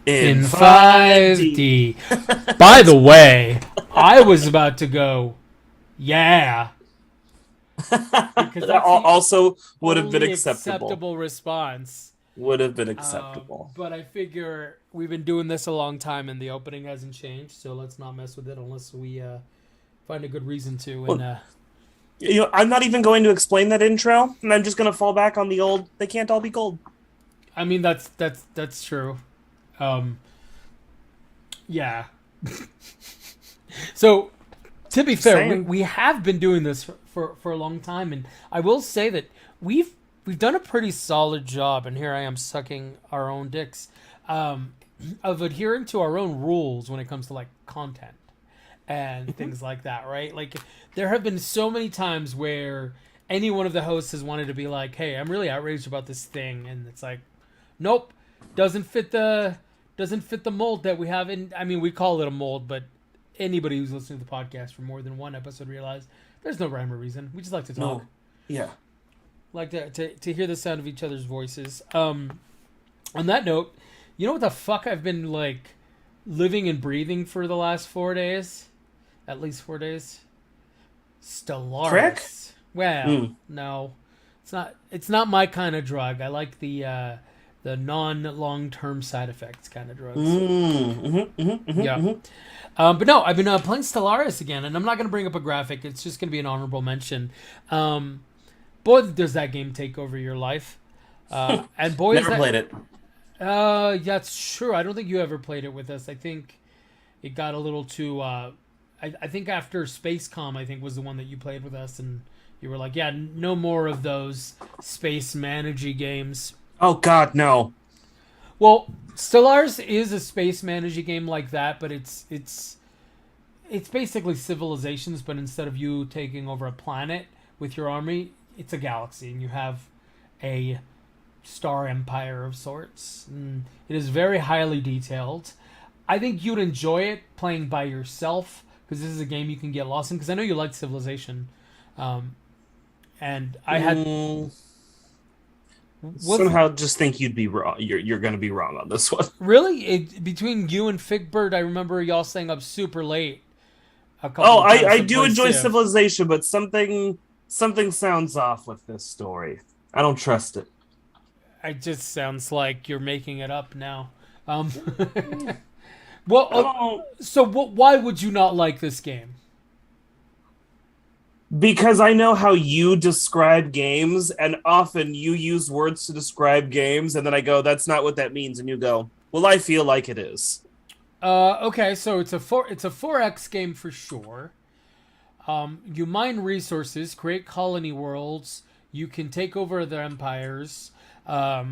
in 5D. By the way, I was about to go, yeah, because that's the Also would have been only acceptable. acceptable response. Would have been acceptable. But I figure we've been doing this a long time and the opening hasn't changed, so let's not mess with it unless we find a good reason to. And Well, I'm not even going to explain that intro, and I'm just going to fall back on the old. They can't all be gold. I mean that's true. Um, yeah. So to be fair, we have been doing this for a long time, and I will say that we've done a pretty solid job. And here I am sucking our own dicks, of adhering to our own rules when it comes to like content and things like that, right? Like there have been so many times where any one of the hosts has wanted to be like, "Hey, I'm really outraged about this thing," and it's like, "Nope, doesn't fit the mold that we have." In I mean, we call it a mold, but anybody who's listening to the podcast for more than one episode realize there's no rhyme or reason. We just like to talk. No. Yeah. Like to hear the sound of each other's voices. On that note, you know what the fuck I've been like living and breathing for the last 4 days? At least 4 days. Stellaris. Crack? Well, no. It's not my kind of drug. I like the non-long-term side effects kind of drugs. Yeah. But no, I've been playing Stellaris again, and I'm not going to bring up a graphic. It's just going to be an honorable mention. Boy, does that game take over your life. And boy, Never played it. Yeah, it's true. I don't think you ever played it with us. I think it got a little too... I think after Spacecom, I think, was the one that you played with us, and you were like, yeah, no more of those space managey games. Oh, God, no. Well, Stellaris is a space managey game like that, but it's basically Civilizations, but instead of you taking over a planet with your army, it's a galaxy, and you have a star empire of sorts. And it is very highly detailed. I think you'd enjoy it playing by yourself, because this is a game you can get lost in, because I know you liked Civilization. And I had... Somehow just think you'd be wrong. You're going to be wrong on this one. Really? Between you and Figbird, I remember y'all staying up super late a couple Oh, of times I to do play enjoy Civ. Civilization, but something sounds off with this story. I don't trust it. It just sounds like you're making it up now. Well, why would you not like this game? Because I know how you describe games, and often you use words to describe games, and then I go, "That's not what that means," and you go, "Well, I feel like it is." Okay, so it's a 4X game for sure. You mine resources, create colony worlds. You can take over their empires. But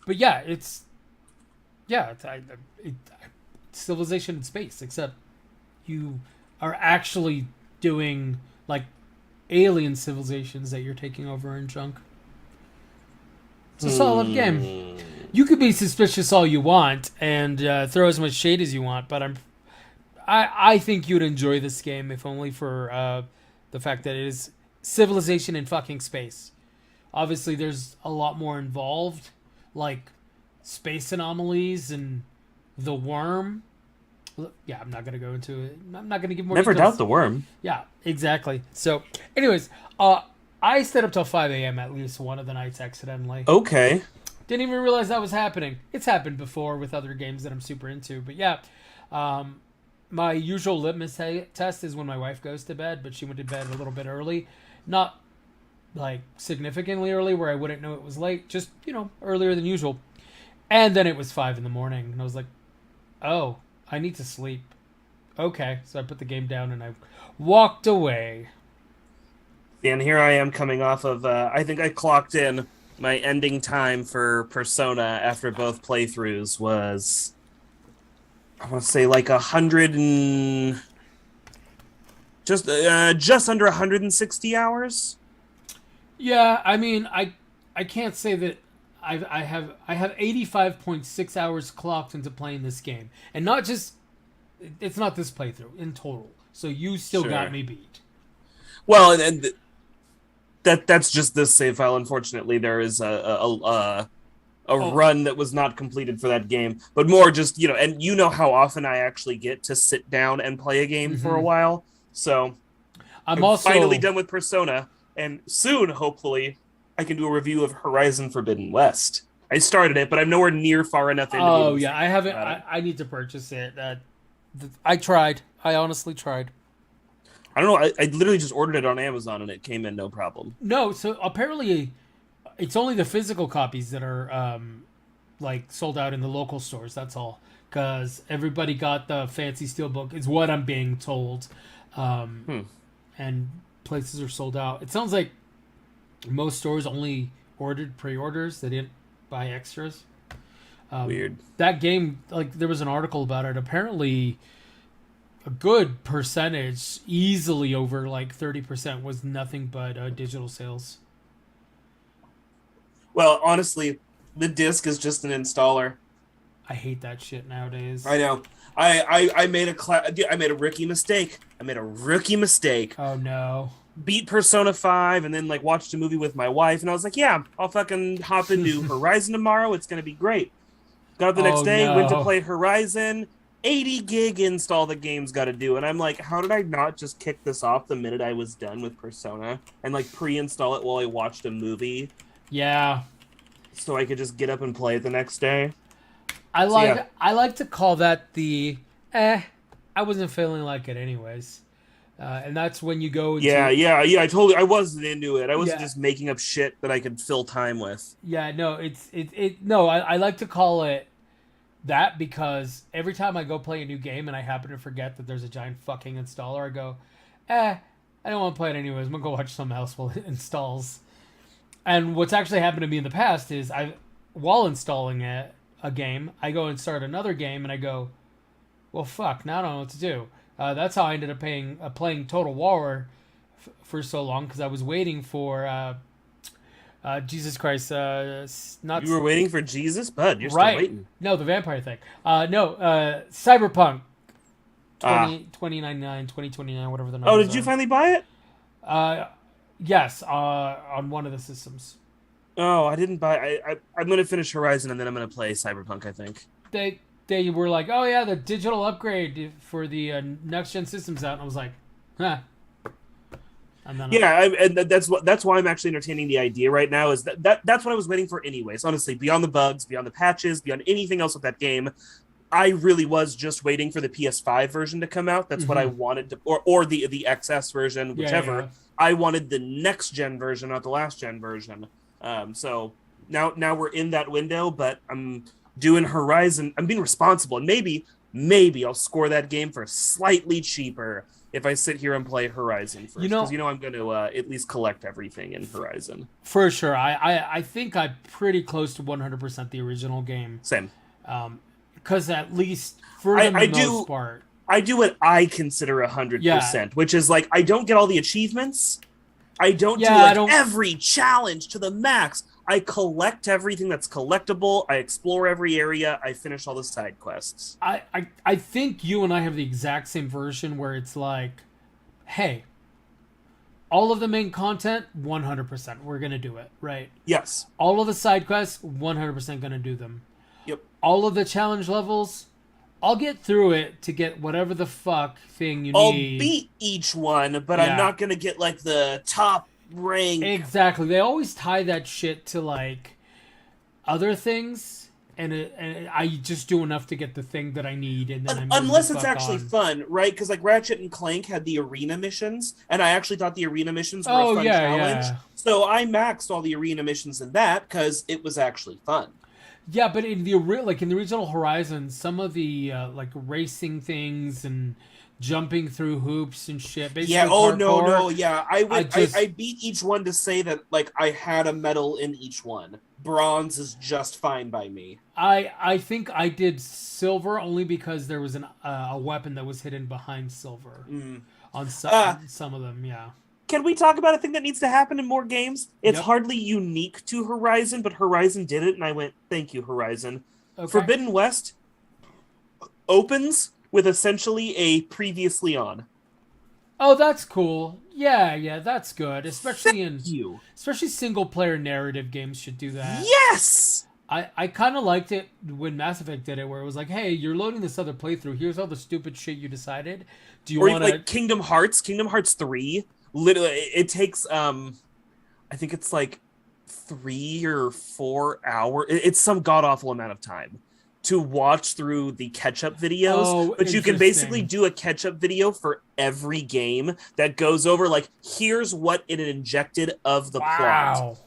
yeah, it's civilization in space, except you are actually doing like alien civilizations that you're taking over and junk. It's a solid game. You could be suspicious all you want and throw as much shade as you want, but I think you'd enjoy this game if only for the fact that it is civilization in fucking space. Obviously, there's a lot more involved, like space anomalies and the worm. Yeah, I'm not gonna go into it. I'm not gonna give more. Never details. doubt the worm. Yeah, exactly. So, anyways, I stayed up till 5 a.m. at least one of the nights accidentally. Okay. Didn't even realize that was happening. It's happened before with other games that I'm super into. But yeah, my usual litmus test is when my wife goes to bed, but she went to bed a little bit early. Not like significantly early where I wouldn't know it was late. Just, earlier than usual. And then it was 5 in the morning. And I was like, oh, I need to sleep. Okay. So I put the game down and I walked away. And here I am coming off of, I think I clocked in my ending time for Persona after both playthroughs was, I want to say like 100 and just under 160 hours. Yeah, I mean, I can't say that I have 85.6 hours clocked into playing this game, and not just it's not this playthrough in total. So you still got me beat. Well, and that's just this save file. Unfortunately, there is a a Oh. run that was not completed for that game, but more just, and you know how often I actually get to sit down and play a game for a while. So I'm I'm finally also done with Persona, and soon, hopefully, I can do a review of Horizon Forbidden West. I started it, but I'm nowhere near far enough in to be able oh to yeah, say I haven't. about it. I need to purchase it. I tried. I honestly tried. I don't know. I literally just ordered it on Amazon, and it came in no problem. No, so apparently it's only the physical copies that are like sold out in the local stores. That's all. Because everybody got the fancy steelbook, is what I'm being told, Hmm. and places are sold out. It sounds like most stores only ordered pre-orders; they didn't buy extras. Weird. That game, like there was an article about it. Apparently, a good percentage, easily over like 30%, was nothing but digital sales. Well, honestly, the disc is just an installer. I hate that shit nowadays. I know. I made I made a rookie mistake. I made a rookie mistake. Oh no. Beat Persona 5 and then like watched a movie with my wife and I was like, yeah, I'll fucking hop into Horizon tomorrow. It's gonna be great. Got up the next Oh day, went to no. play Horizon. 80 gig install the game's got to do. And I'm like, how did I not just kick this off the minute I was done with Persona and like pre-install it while I watched a movie Yeah. so I could just get up and play it the next day? I like to call that the I wasn't feeling like it anyways. And that's when you go into I wasn't into it. I wasn't Yeah. just making up shit that I could fill time with. Yeah, no, I like to call it that because every time I go play a new game and I happen to forget that there's a giant fucking installer, I go, I don't want to play it anyways. I'm gonna go watch something else while it installs. And what's actually happened to me in the past is while installing a game, I go and start another game and I go, well, fuck, now I don't know what to do. That's how I ended up playing Total War for so long because I was waiting for Jesus Christ, not You were waiting for Jesus, bud. You're right. still waiting. No, the vampire thing. No, Cyberpunk 2099, 2029, whatever the number. Oh, did you finally buy it? Yes, on one of the systems. Oh, I didn't buy. I'm gonna finish Horizon and then I'm gonna play Cyberpunk. I think. They were like, oh yeah, the digital upgrade for the next gen systems out, and I was like, huh. And then And that's why I'm actually entertaining the idea right now. Is that's what I was waiting for, anyways. Honestly, beyond the bugs, beyond the patches, beyond anything else with that game, I really was just waiting for the PS5 version to come out. That's what I wanted to, or the XS version, whichever. Yeah. I wanted the next gen version, not the last gen version. So now we're in that window, but I'm doing Horizon. I'm being responsible, and maybe I'll score that game for slightly cheaper if I sit here and play Horizon first. Because I'm going to at least collect everything in Horizon. For sure. I think I'm pretty close to 100% the original game. Same. Because at least for the most part. I do what I consider 100%, which is like I don't get all the achievements. I don't do every challenge to the max. I collect everything that's collectible. I explore every area. I finish all the side quests. I think you and I have the exact same version where it's like, hey, all of the main content, 100%. We're going to do it, right? Yes. All of the side quests, 100% going to do them. Yep. All of the challenge levels, I'll get through it to get whatever the fuck thing you need. I'll beat each one, but I'm not going to get like the top rank. Exactly. They always tie that shit to like other things, and I just do enough to get the thing that I need, and then unless it's actually fun, right? Because like Ratchet and Clank had the arena missions, and I actually thought the arena missions were a fun challenge. Yeah. So I maxed all the arena missions in that because it was actually fun. Yeah, but in the original Horizon, some of the like racing things and jumping through hoops and shit. Basically parkour, I beat each one to say that like I had a medal in each one. Bronze is just fine by me. I think I did silver only because there was a weapon that was hidden behind silver on some of them. Yeah. Can we talk about a thing that needs to happen in more games? It's hardly unique to Horizon, but Horizon did it, and I went, thank you, Horizon. Okay. Forbidden West opens with essentially a previously on. Oh, that's cool. Yeah, that's good. Especially especially single player narrative games should do that. Yes! I kind of liked it when Mass Effect did it, where it was like, hey, you're loading this other playthrough. Here's all the stupid shit you decided. Do you Or want to? like Kingdom Hearts 3. Literally, it takes I think it's like 3 or 4 hours. It's some god awful amount of time to watch through the catch up videos. Oh, But you can basically interesting. do a catch up video for every game that goes over like here's what it injected of the plot. Wow.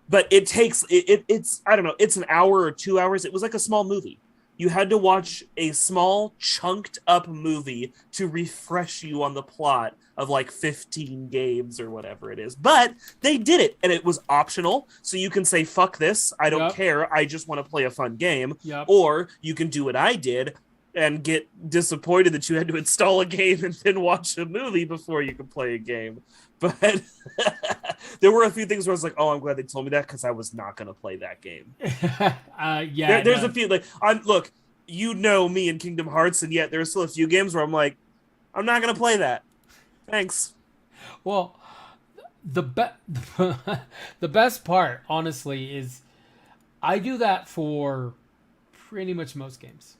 But it takes it's I don't know, it's an hour or 2 hours. It was like a small movie. You had to watch a small chunked up movie to refresh you on the plot of like 15 games or whatever it is. But they did it, and it was optional, so you can say fuck this, I don't Yep. care, I just want to play a fun game. Yep. Or you can do what I did and get disappointed that you had to install a game and then watch a movie before you could play a game. But there were a few things where I was like, "Oh, I'm glad they told me that because I was not going to play that game." Yeah. There's no. a few like look, you know me in Kingdom Hearts, and yet there's still a few games where I'm like, I'm not going to play that. Thanks. Well, the the best part, honestly, is I do that for pretty much most games.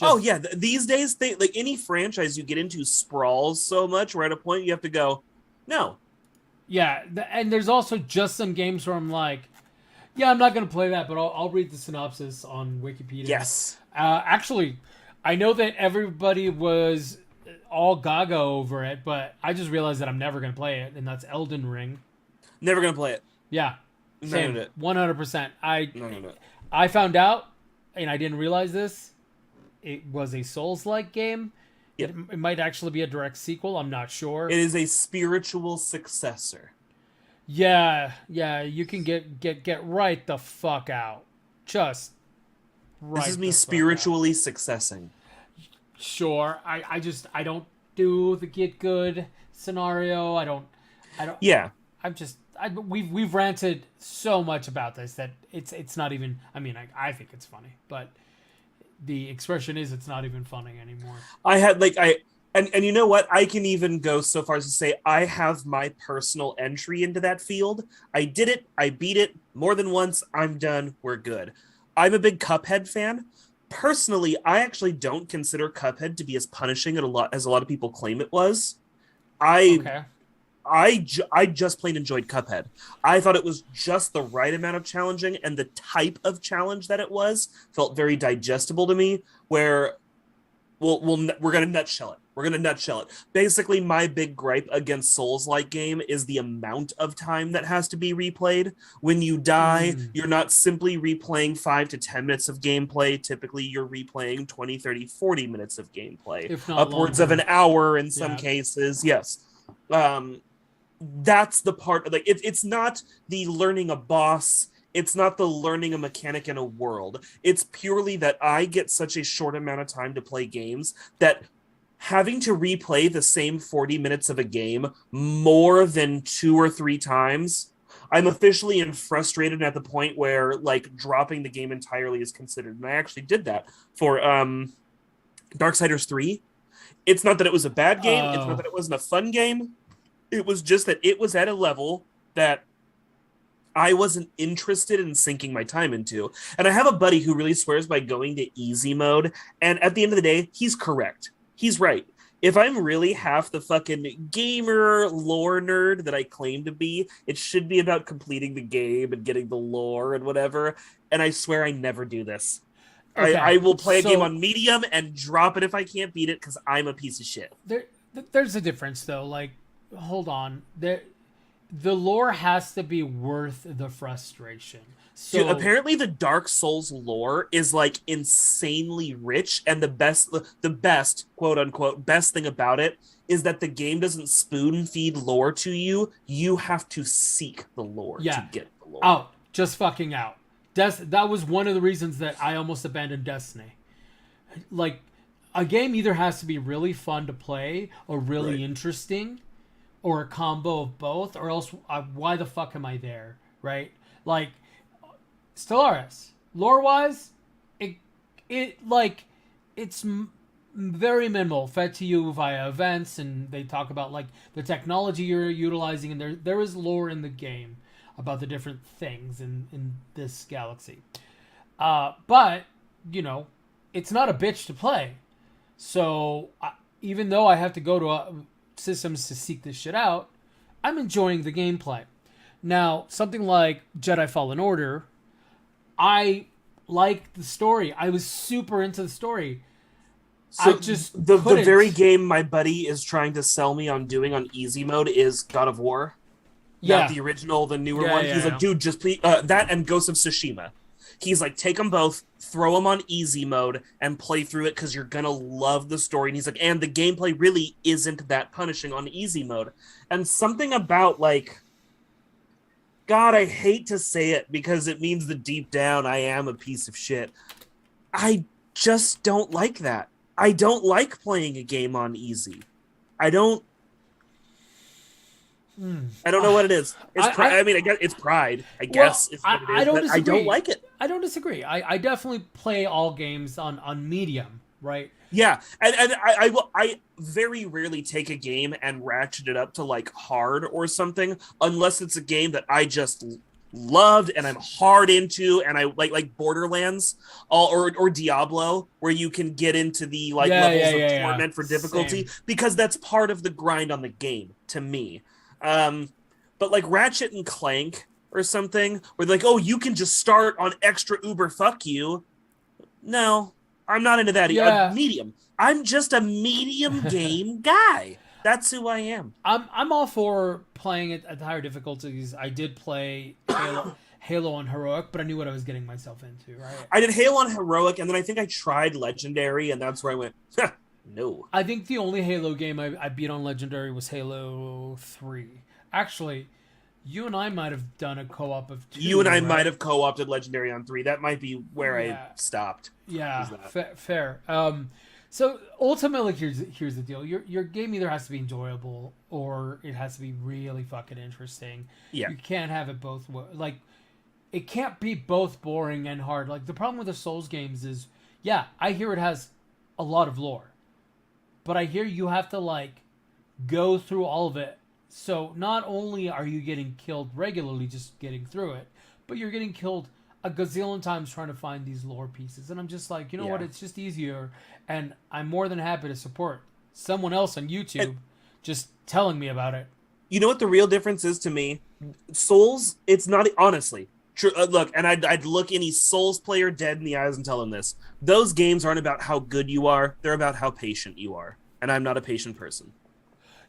Oh yeah, these days they like any franchise you get into sprawls so much. We're at a point you have to go, no. Yeah, and there's also just some games where I'm like, yeah, I'm not gonna play that, but I'll read the synopsis on Wikipedia. Yes. Actually, I know that everybody was all gaga over it, but I just realized that I'm never gonna play it, and that's Elden Ring. Never gonna play it. Yeah, same, No. 100%. No. I found out, and I didn't realize this. It was a Souls-like game. Yep. It might actually be a direct sequel. I'm not sure. It is a spiritual successor. Yeah, you can get right the fuck out. Just right. This is me the fuck spiritually successing. out. Sure. I don't do the get good scenario. I don't. Yeah. We've ranted so much about this that it's not even. I mean, I think it's funny, but the expression is it's not even funny anymore. And you know what? I can even go so far as to say I have my personal entry into that field. I did it. I beat it more than once. I'm done. We're good. I'm a big Cuphead fan. Personally, I actually don't consider Cuphead to be as punishing as a lot of people claim it was. Okay. I just plain enjoyed Cuphead. I thought it was just the right amount of challenging, and the type of challenge that it was felt very digestible to me. Where we're gonna nutshell it. We're gonna nutshell it. Basically, my big gripe against Souls-like game is the amount of time that has to be replayed. When you die, you're not simply replaying 5 to 10 minutes of gameplay. Typically, you're replaying 20, 30, 40 minutes of gameplay. If not Upwards longer. of an hour in some Yeah. cases, yes. That's the part, like, it's not the learning a boss. It's not the learning a mechanic in a world. It's purely that I get such a short amount of time to play games that having to replay the same 40 minutes of a game more than 2 or 3 times, I'm officially frustrated at the point where like dropping the game entirely is considered. And I actually did that for Darksiders 3. It's not that it was a bad game. It's not that it wasn't a fun game. It was just that it was at a level that I wasn't interested in sinking my time into. And I have a buddy who really swears by going to easy mode. And at the end of the day, he's correct. He's right. If I'm really half the fucking gamer lore nerd that I claim to be, it should be about completing the game and getting the lore and whatever. And I swear I never do this. Okay, I will play a game on medium and drop it if I can't beat it because I'm a piece of shit. There's a difference though. Like, hold on. The lore has to be worth the frustration. So dude, apparently the Dark Souls lore is like insanely rich, and the best quote unquote best thing about it is that the game doesn't spoon feed lore to you. You have to seek the lore to get the lore. Out, just fucking out. That was one of the reasons that I almost abandoned Destiny. Like, a game either has to be really fun to play or really interesting, or a combo of both, or else why the fuck am I there, right? Like, Stellaris, lore-wise, it's very minimal, fed to you via events, and they talk about like the technology you're utilizing, and there is lore in the game about the different things in this galaxy. But it's not a bitch to play. So even though I have to go to systems to seek this shit out, I'm enjoying the gameplay. Now, something like Jedi Fallen Order, I liked the story. I was super into the story. So I just the couldn't. very game my buddy is trying to sell me on doing on easy mode is God of War. Not the original, the newer one. He's like, dude, just please that and Ghost of Tsushima. He's like, take them both, throw them on easy mode, and play through it because you're gonna love the story. And he's like, and the gameplay really isn't that punishing on easy mode. And something about like, God, I hate to say it because it means that deep down I am a piece of shit. I just don't like that. I don't like playing a game on easy. I don't know what it is. It's I mean, I guess it's pride. I guess it's what it is. I don't disagree. I don't like it. I don't disagree. I definitely play all games on medium, right? Yeah, and I very rarely take a game and ratchet it up to like hard or something, unless it's a game that I just loved and I'm hard into, and I like Borderlands or Diablo, where you can get into the levels of torment for difficulty. Same. Because that's part of the grind on the game to me. But like Ratchet and Clank or something, where they're like, oh, you can just start on extra uber fuck you. No, I'm not into that. Medium. I'm just a medium game guy. That's who I am. I'm all for playing it at the higher difficulties. I did play Halo on Heroic, but I knew what I was getting myself into, right? I did Halo on Heroic, and then I think I tried Legendary, and that's where I went, no. I think the only Halo game I beat on Legendary was Halo 3. Actually, you and I might have done a co-op of 2. You and I might have co-opted Legendary on 3. That might be where I stopped. Yeah, fair. So ultimately, here's the deal. Your game either has to be enjoyable or it has to be really fucking interesting. Yeah. You can't have it both ways. Like, it can't be both boring and hard. Like, the problem with the Souls games is, I hear it has a lot of lore. But I hear you have to, like, go through all of it. So not only are you getting killed regularly just getting through it, but you're getting killed a gazillion times trying to find these lore pieces. And I'm just like, you know what? It's just easier. And I'm more than happy to support someone else on YouTube just telling me about it. You know what the real difference is to me? Souls, it's not, honestly. Look, and I'd look any Souls player dead in the eyes and tell them this. Those games aren't about how good you are. They're about how patient you are. And I'm not a patient person.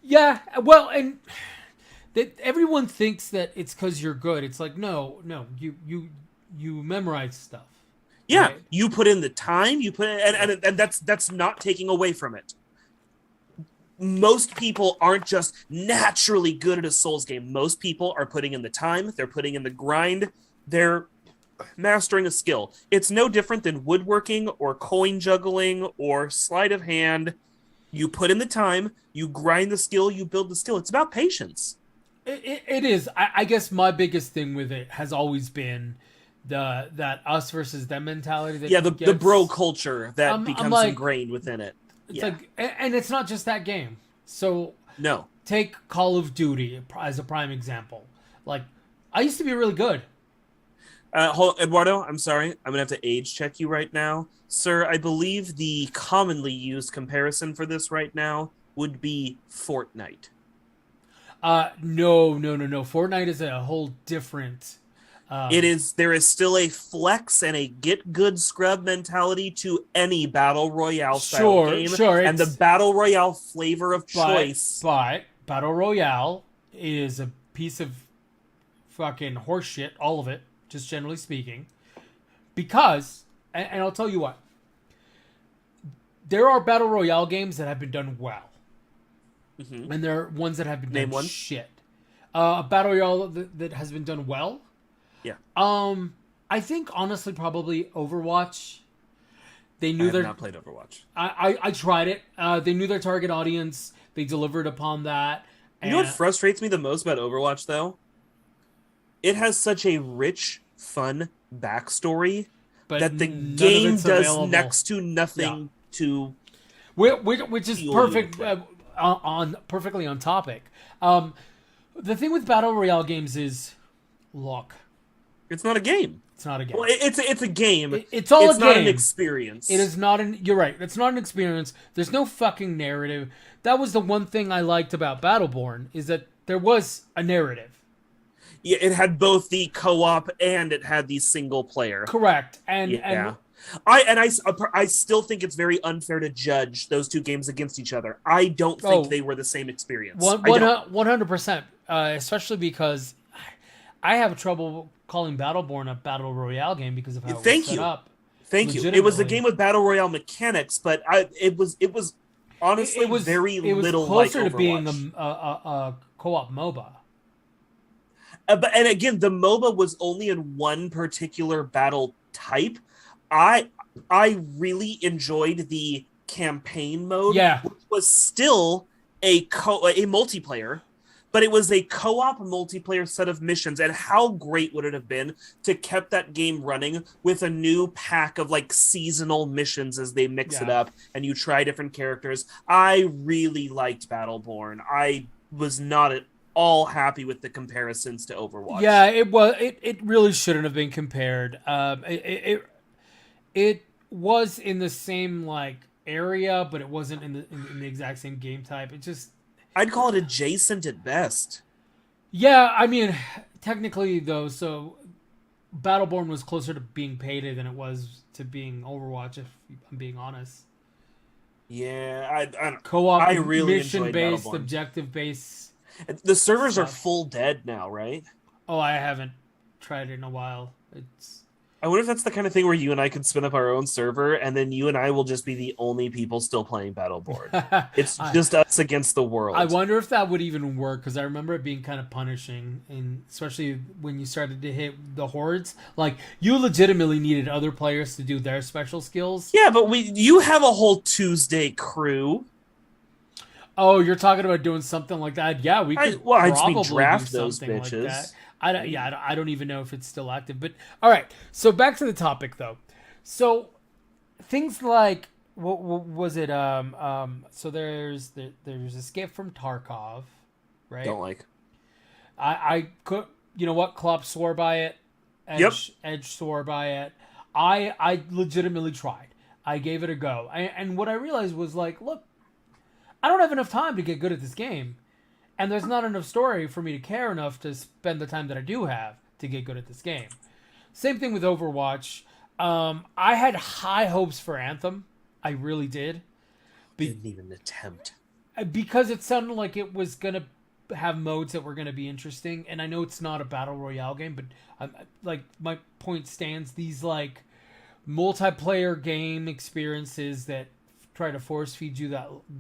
Yeah, well, and everyone thinks that it's because you're good. It's like, no, you memorize stuff. Yeah, right? You put in the time, and that's not taking away from it. Most people aren't just naturally good at a Souls game. Most people are putting in the time, they're putting in the grind, they're mastering a skill. It's no different than woodworking or coin juggling or sleight of hand. You put in the time, you grind the skill, you build the skill. It's about patience. It is. I guess my biggest thing with it has always been that us versus them mentality. The bro culture that becomes ingrained within it. It's like, and it's not just that game. So no, take Call of Duty as a prime example. Like, I used to be really good. Eduardo, I'm sorry. I'm going to have to age check you right now. Sir, I believe the commonly used comparison for this right now would be Fortnite. No. Fortnite is a whole different... It is. There is still a flex and a get good scrub mentality to any battle royale style game. Sure, and the battle royale flavor of choice. But battle royale is a piece of fucking horseshit, all of it, just generally speaking. Because, and I'll tell you what, there are battle royale games that have been done well, and there are ones that have been done shit. A battle royale that has been done well. Yeah. I think honestly, probably Overwatch. They knew I have not played Overwatch. I tried it. They knew their target audience. They delivered upon that. You know what frustrates me the most about Overwatch, though? It has such a rich, fun backstory that the game does next to nothing to. Which is perfect. Perfectly on topic. The thing with battle royale games is luck. It's not a game. It's not a game. Well, it's a game. It's all it's a not game. an experience. It is not an. You're right. It's not an experience. There's no fucking narrative. That was the one thing I liked about Battleborn is that there was a narrative. Yeah, it had both the co-op and it had the single player. Correct. And I still think it's very unfair to judge those two games against each other. I don't think they were the same experience. 100%. Especially because I have trouble calling Battleborn a battle royale game because of how it was set up. Thank you. It was a game with battle royale mechanics, but it was honestly very little like Overwatch. It was closer to being a co-op MOBA. And again, the MOBA was only in one particular battle type. I really enjoyed the campaign mode, which was still a multiplayer, but it was a co-op multiplayer set of missions. And how great would it have been to kept that game running with a new pack of like seasonal missions as they mix it up and you try different characters. I really liked Battleborn. I was not at all happy with the comparisons to Overwatch. Yeah, it really shouldn't have been compared. It was in the same like area, but it wasn't in the exact same game type. It just I'd call it adjacent at best. Yeah, I mean, technically though, so Battleborn was closer to being payday than it was to being Overwatch, if I'm being honest. Yeah, co-op, I really mission-based, objective-based. The servers are full dead now, right? Oh, I haven't tried it in a while. I wonder if that's the kind of thing where you and I could spin up our own server, and then you and I will just be the only people still playing Battleborn. It's just us against the world. I wonder if that would even work, because I remember it being kind of punishing, and especially when you started to hit the hordes. Like, you legitimately needed other players to do their special skills. Yeah, but you have a whole Tuesday crew. Oh, you're talking about doing something like that? Yeah, we could probably draft do those something bitches. Like that. I don't even know if it's still active. But all right, so back to the topic though. So things like what was it? So there's Escape from Tarkov, right? Don't like. I could. You know what? Klopp swore by it. Edge swore by it. I legitimately tried. I gave it a go, and what I realized was like, look, I don't have enough time to get good at this game. And there's not enough story for me to care enough to spend the time that I do have to get good at this game. Same thing with Overwatch. I had high hopes for Anthem. I really did. Didn't even attempt. Because it sounded like it was going to have modes that were going to be interesting. And I know it's not a battle royale game, but like my point stands. These like multiplayer game experiences that try to force feed you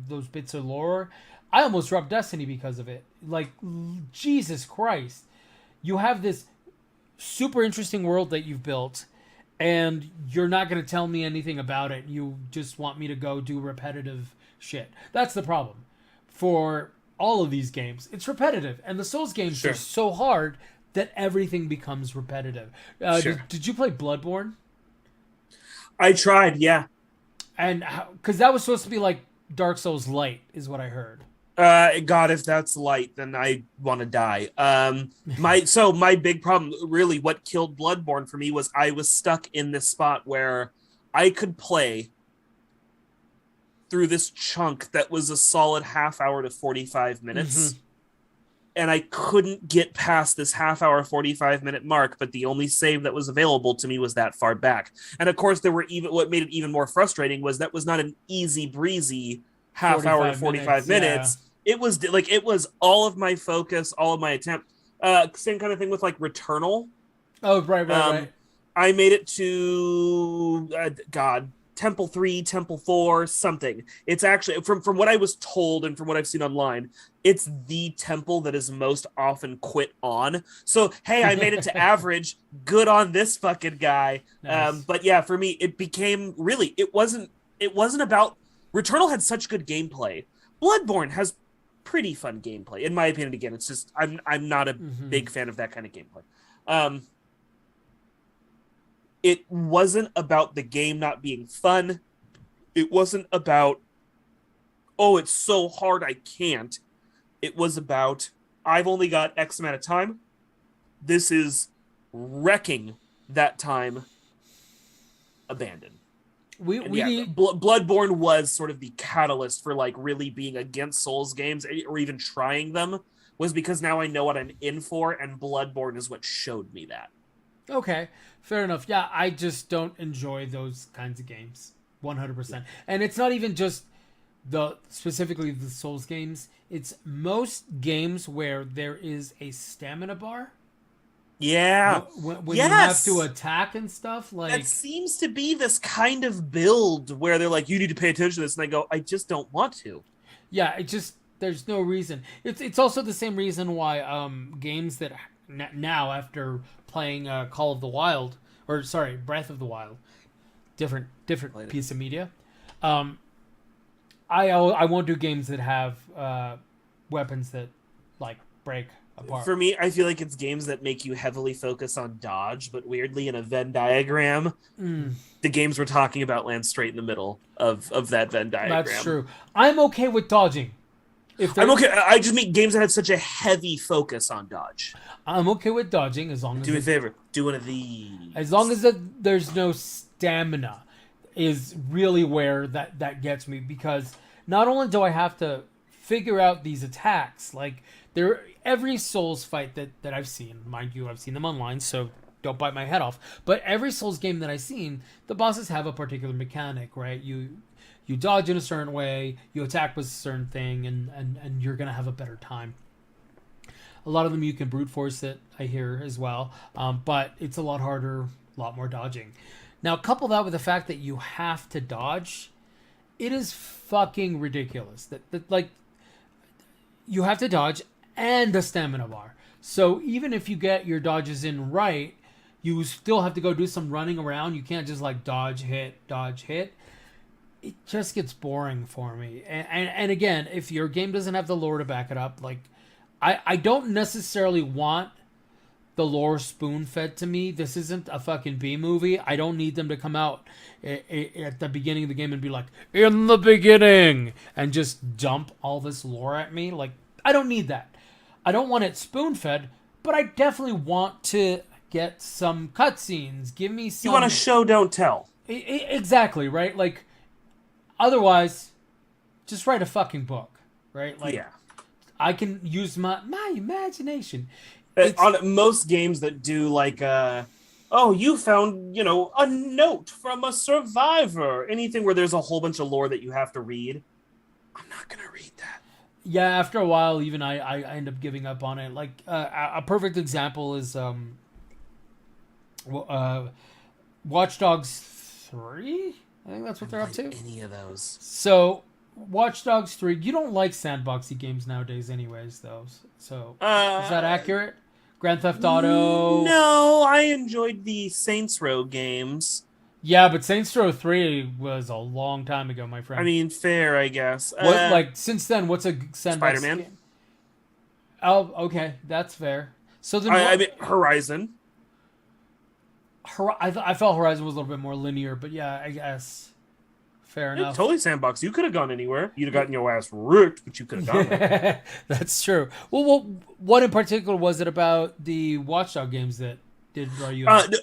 those bits of lore. I almost dropped Destiny because of it. Like, Jesus Christ. You have this super interesting world that you've built, and you're not going to tell me anything about it. You just want me to go do repetitive shit. That's the problem. For all of these games, it's repetitive. And the Souls games are so hard that everything becomes repetitive. Did you play Bloodborne? I tried, yeah. And because that was supposed to be like Dark Souls Light, is what I heard. God, if that's light, then I want to die. My big problem, really, what killed Bloodborne for me was I was stuck in this spot where I could play through this chunk that was a solid half hour to 45 minutes. Mm-hmm. And I couldn't get past this half hour, 45-minute mark, but the only save that was available to me was that far back. And of course, what made it even more frustrating was that was not an easy breezy half hour to 45 minutes. Yeah. It was all of my focus, all of my attempt. Same kind of thing with like Returnal. Oh, right. I made it to Temple 3, Temple 4, something. It's actually, from what I was told and from what I've seen online, it's the temple that is most often quit on. So, hey, I made it to average. Good on this fucking guy. Nice. But yeah, for me, it became really, it wasn't about, Returnal had such good gameplay. Bloodborne has pretty fun gameplay, in my opinion. Again, it's just, I'm not a big fan of that kind of gameplay. It wasn't about the game not being fun. It wasn't about, oh, it's so hard I can't. It was about, I've only got X amount of time. This is wrecking that time abandoned. We And we yeah, need Bloodborne was sort of the catalyst for like really being against Souls games or even trying them, was because now I know what I'm in for, and Bloodborne is what showed me that. Okay, fair enough. Yeah, I just don't enjoy those kinds of games. 100%. And it's not even just the specifically the Souls games. It's most games where there is a stamina bar Yeah. when you have to Yes. attack and stuff. That Like, seems to be this kind of build where they're like, you need to pay attention to this. And I go, I just don't want to. yeah, it just there's no reason. It's also the same reason why games that now after playing Call of the Wild or sorry Breath of the Wild, different piece of media. Um, I won't do games that have weapons that like break apart. For me, I feel like it's games that make you heavily focus on dodge, but weirdly in a Venn diagram, Mm, the games we're talking about land straight in the middle of that Venn that's diagram. true. I'm okay with dodging. If I'm there, okay. I just mean games that had such a heavy focus on dodge. I'm okay with dodging as long Do as me a favor. Do one of these. there's no stamina is really where that gets me because not only do I have to figure out these attacks like there every Souls fight that I've seen, mind you, I've seen them online, so don't bite my head off, but every Souls game that I've seen, the bosses have a particular mechanic, right? You dodge in a certain way, you attack with a certain thing, and you're gonna have a better time. A lot of them you can brute force it, I hear as well, but it's a lot harder, a lot more dodging. Now, couple that with the fact that you have to dodge, it is fucking ridiculous. That like you have to dodge and a stamina bar. So even if you get your dodges in right, you still have to go do some running around. You can't just like dodge, hit, dodge, hit. It just gets boring for me. And again, if your game doesn't have the lore to back it up, like I don't necessarily want the lore spoon fed to me. This isn't a fucking B movie. I don't need them to come out at the beginning of the game and be like, in the beginning, and just dump all this lore at me. Like, I don't need that. I don't want it spoon fed, but I definitely want to get some cutscenes. Give me some. You want a show, don't tell. Exactly, right? Like, otherwise, just write a fucking book, right? Like, Yeah. I can use my imagination. On most games that do like oh, you found, a note from a survivor, anything where there's a whole bunch of lore that you have to read, I'm not gonna read that. Yeah, after a while, even I end up giving up on it. Like a perfect example is Watch Dogs 3. I think that's what they're up to. Any of those? So Watch Dogs 3. You don't like sandboxy games nowadays, anyways, though. So is that accurate? Grand Theft Auto. No, I enjoyed the Saints Row games. Yeah, but Saints Row 3 was a long time ago, my friend. I mean, fair, I guess. What like since then? What's a sandbox Spider-Man. game? Oh, okay, that's fair. So then, I mean, Horizon. I felt Horizon was a little bit more linear, but yeah, I guess fair enough. Totally sandbox. You could have gone anywhere. You'd have gotten your ass ripped, but you could have gone there. That's true. Well, what in particular was it about the Watchdog games that did draw you in?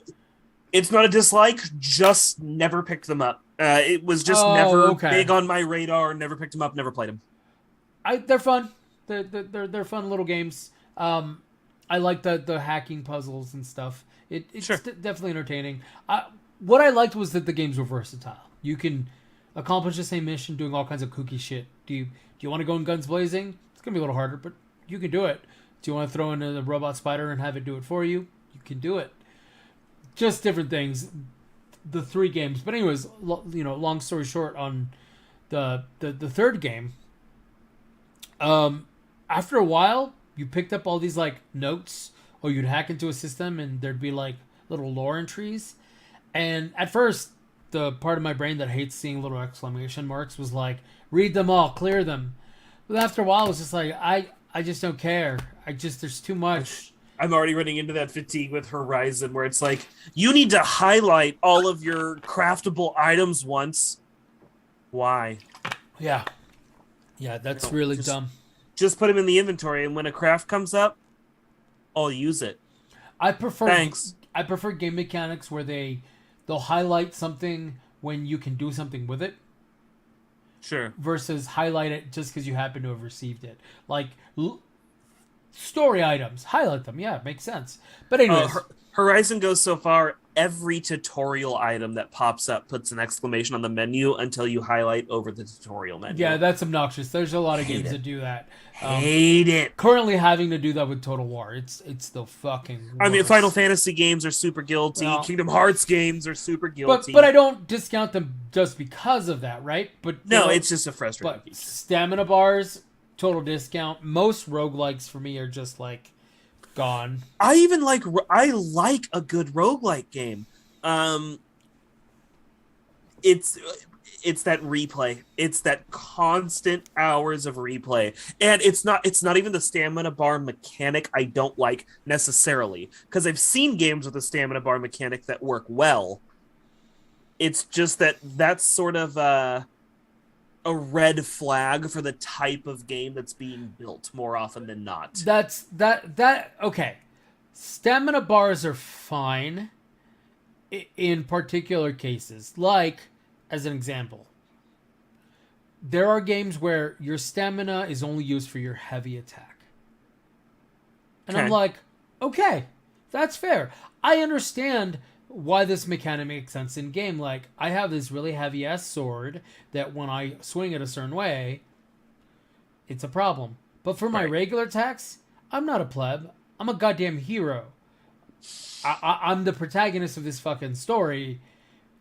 It's not a dislike, just never picked them up. It was just never big on my radar. Never picked them up. Never played them. They're fun. They're fun little games. I like the hacking puzzles and stuff. It's Sure. definitely entertaining. What I liked was that the games were versatile. You can accomplish the same mission doing all kinds of kooky shit. Do you want to go in guns blazing? It's gonna be a little harder, but you can do it. Do you want to throw in a robot spider and have it do it for you? You can do it. Just different things. The 3 games, but anyways, long story short, on the third game, after a while, you picked up all these like notes, or you'd hack into a system and there'd be like little lore entries. And at first, the part of my brain that hates seeing little exclamation marks was like, read them all, clear them. But after a while, it was just like, I just don't care. There's too much. I'm already running into that fatigue with Horizon where it's like, you need to highlight all of your craftable items once. Why? Yeah. Yeah, that's really dumb. Just put them in the inventory, and when a craft comes up, I'll use it. I prefer Thanks. I prefer game mechanics where they'll highlight something when you can do something with it Sure. versus highlight it just because you happen to have received it. Like story items, highlight them. Yeah, it makes sense. But anyways, Horizon goes so far. Every tutorial item that pops up puts an exclamation on the menu until you highlight over the tutorial menu. yeah, that's obnoxious. There's a lot of Hate games it. that do that. Hate it. Currently having to do that with Total War. It's the fucking worst. I mean, Final Fantasy games are super guilty. Well, Kingdom Hearts games are super guilty. But I don't discount them just because of that, right? But no, it's just a frustrating but feature. stamina bars, total discount. Most roguelikes for me are just like gone. I like a good roguelike game. It's that replay. It's that constant hours of replay. And it's not even the stamina bar mechanic I don't like necessarily, because I've seen games with a stamina bar mechanic that work well. It's just that's sort of a red flag for the type of game that's being built more often than not. That okay. Stamina bars are fine in particular cases. Like, as an example, there are games where your stamina is only used for your heavy attack. And I'm like, okay, that's fair. I understand why this mechanic makes sense in game. Like, I have this really heavy ass sword that when I swing it a certain way, it's a problem. But for my regular attacks, I'm not a pleb. I'm a goddamn hero. I'm the protagonist of this fucking story.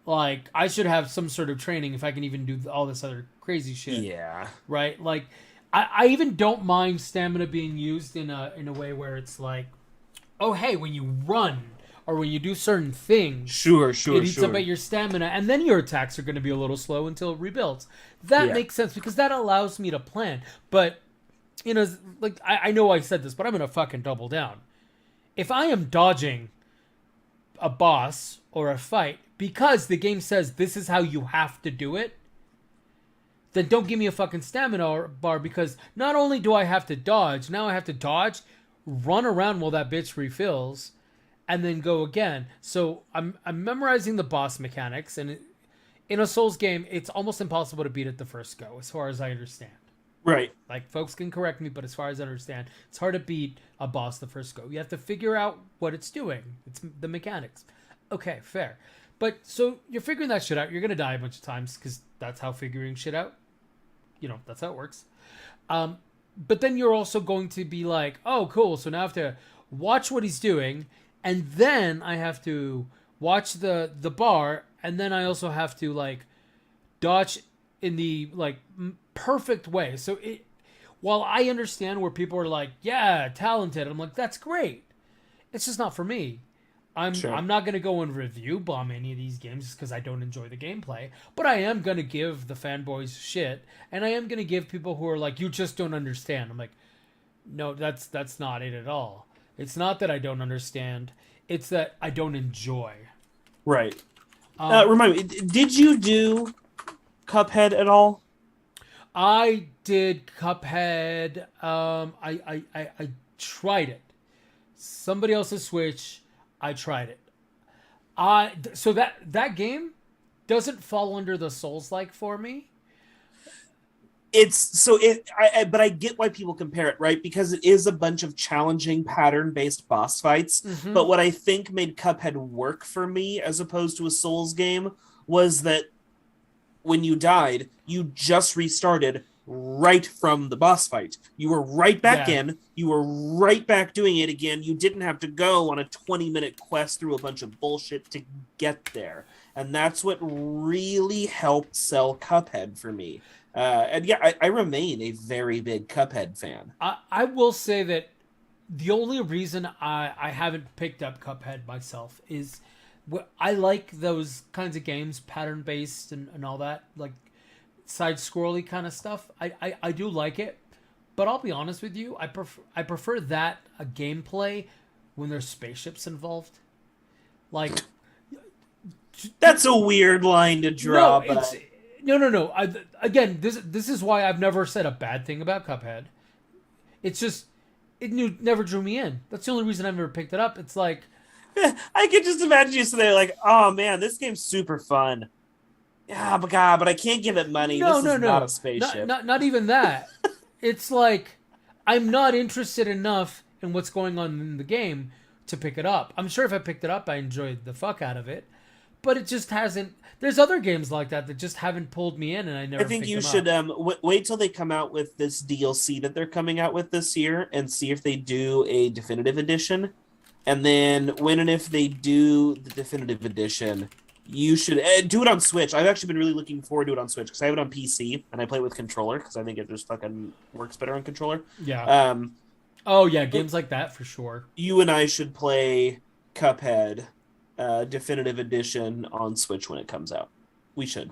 Like, I should have some sort of training if I can even do all this other crazy shit. Yeah. Right? Like, I even don't mind stamina being used in a way where it's like, oh, hey, when you run or when you do certain things, Sure. it eats up at your stamina, and then your attacks are going to be a little slow until it rebuilds. That makes sense because that allows me to plan. But, you know, like, I know I said this, but I'm going to fucking double down. If I am dodging a boss or a fight because the game says this is how you have to do it, then don't give me a fucking stamina bar, because not only do I have to dodge, now I have to dodge, run around while that bitch refills, and then go again. So I'm memorizing the boss mechanics, and in a Souls game, it's almost impossible to beat it the first go, as far as I understand. Right. Like, folks can correct me, but as far as I understand, it's hard to beat a boss the first go. You have to figure out what it's doing. It's the mechanics. Okay, fair. But, so, you're figuring that shit out. You're going to die a bunch of times, because that's how figuring shit out, you know, that's how it works. But then you're also going to be like, oh, cool, so now I have to watch what he's doing, and then I have to watch the bar, and then I also have to, like, dodge in the, like, perfect way. So while I understand where people are like, yeah, talented, I'm like, that's great. It's just not for me. I'm not going to go and review bomb any of these games just because I don't enjoy the gameplay, but I am going to give the fanboys shit, and I am going to give people who are like, you just don't understand. I'm like, no, that's not it at all. It's not that I don't understand. It's that I don't enjoy. Right. Remind me, did you do Cuphead at all? I did Cuphead. I tried it. Somebody else's Switch. I tried it. So that game doesn't fall under the Souls-like for me. But I get why people compare it, right? Because it is a bunch of challenging pattern-based boss fights. Mm-hmm. But what I think made Cuphead work for me as opposed to a Souls game was that when you died, you just restarted right from the boss fight. You were right back in. You were right back doing it again. You didn't have to go on a 20-minute quest through a bunch of bullshit to get there. And that's what really helped sell Cuphead for me. I remain a very big Cuphead fan. I will say that the only reason I haven't picked up Cuphead myself is I like those kinds of games, pattern-based and all that, like side-scrolly kind of stuff. I do like it, but I'll be honest with you, I prefer that a gameplay when there's spaceships involved. Like, that's a weird line to draw. No. Again, this is why I've never said a bad thing about Cuphead. It's just never drew me in. That's the only reason I've never picked it up. It's like, I could just imagine you sitting there like, oh man, this game's super fun. Yeah, but God, but I can't give it money. no, This no, is not no, a spaceship. not even that. It's like I'm not interested enough in what's going on in the game to pick it up. I'm sure if I picked it up, I enjoyed the fuck out of it, but it just hasn't. There's other games like that just haven't pulled me in, and I never. I think picked you them should up. wait till they come out with this DLC that they're coming out with this year and see if they do a definitive edition. And then when and if they do the definitive edition, you should do it on Switch. I've actually been really looking forward to it on Switch because I have it on PC and I play it with controller because I think it just fucking works better on controller. Yeah. Um, Oh yeah, games like that for sure. you and I should play Cuphead definitive edition on Switch when it comes out. We should.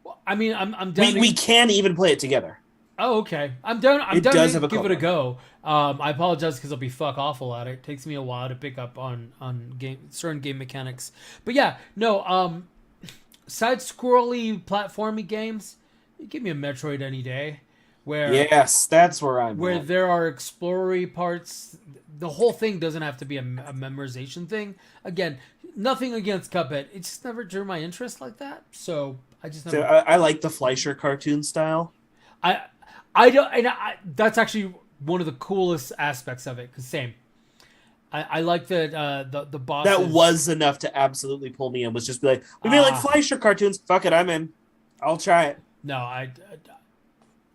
Well, I mean, I'm down. We can even play it together. Oh, okay. I'm down. I'm It down does to have a give it a co-op. go. I apologize because I'll be fuck awful at it. It takes me a while to pick up on certain game mechanics. But yeah, no. Side scrolly platformy games. You give me a Metroid any day, where Yes, that's where I'm where at. there are explory parts. The whole thing doesn't have to be a memorization thing. Again, nothing against Cuphead. It just never drew my interest like that. So I just So never. I like the Fleischer cartoon style. I I don't, and that's actually one of the coolest aspects of it. Cause same, I like that the bosses. That was enough to absolutely pull me in. Was just be like, we made like Fleischer cartoons. Fuck it, I'm in. I'll try it. No,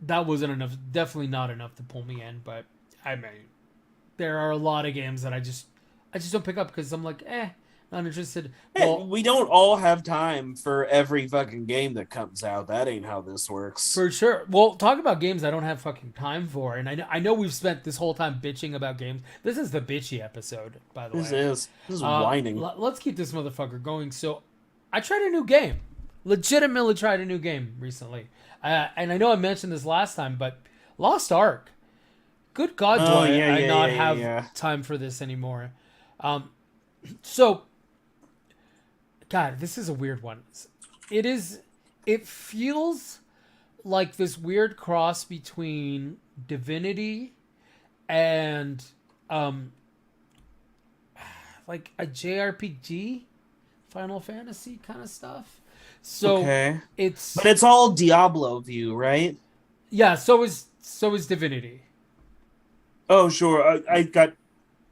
that wasn't enough. Definitely not enough to pull me in. But I mean, there are a lot of games that I just don't pick up because I'm like, not interested. Hey, Well, we don't all have time for every fucking game that comes out. That ain't how this works. for sure. Well, talk about games I don't have fucking time for, and I know we've spent this whole time bitching about games. This is the bitchy episode, by the way. This is whining. Let's keep this motherfucker going. So, I tried a new game. Legitimately tried a new game recently, and I know I mentioned this last time, but Lost Ark. Good God, do I not have time for this anymore? So, God, this is a weird one. It feels like this weird cross between Divinity and like a JRPG, Final Fantasy kind of stuff. So Okay. it's But it's all Diablo view, right? yeah. So is Divinity. Oh, sure. I got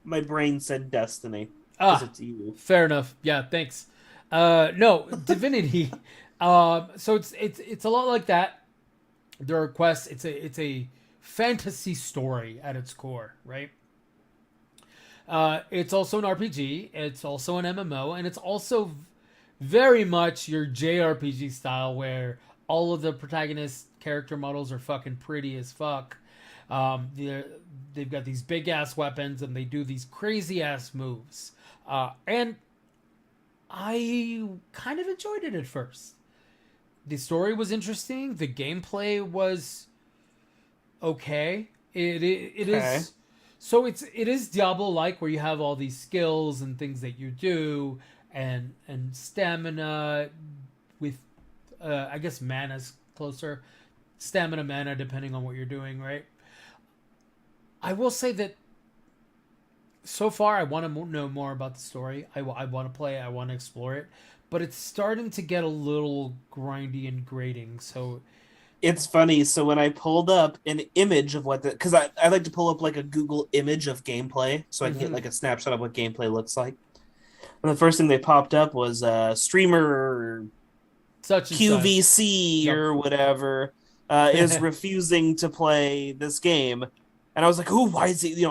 my brain said Destiny because it's you. Fair enough. Yeah, thanks. No, Divinity. So it's a lot like that. There are quests. It's a fantasy story at its core, right? It's also an RPG. It's also an MMO, and it's also very much your JRPG style, where all of the protagonist character models are fucking pretty as fuck. They've got these big ass weapons, and they do these crazy ass moves. And I kind of enjoyed it at first. The story was interesting. The gameplay was okay. It is so it is Diablo like, where you have all these skills and things that you do, and stamina with I guess mana's closer. Stamina, mana, depending on what you're doing, right? I will say that so far I want to know more about the story. I want to play. I want to explore it, but it's starting to get a little grindy and grating. So It's funny. So when I pulled up an image of what because I like to pull up like a Google image of gameplay so I can get like a snapshot of what gameplay looks like. And the first thing they popped up was streamer such and QVC such. or whatever is refusing to play this game. And I was like, oh, why is he,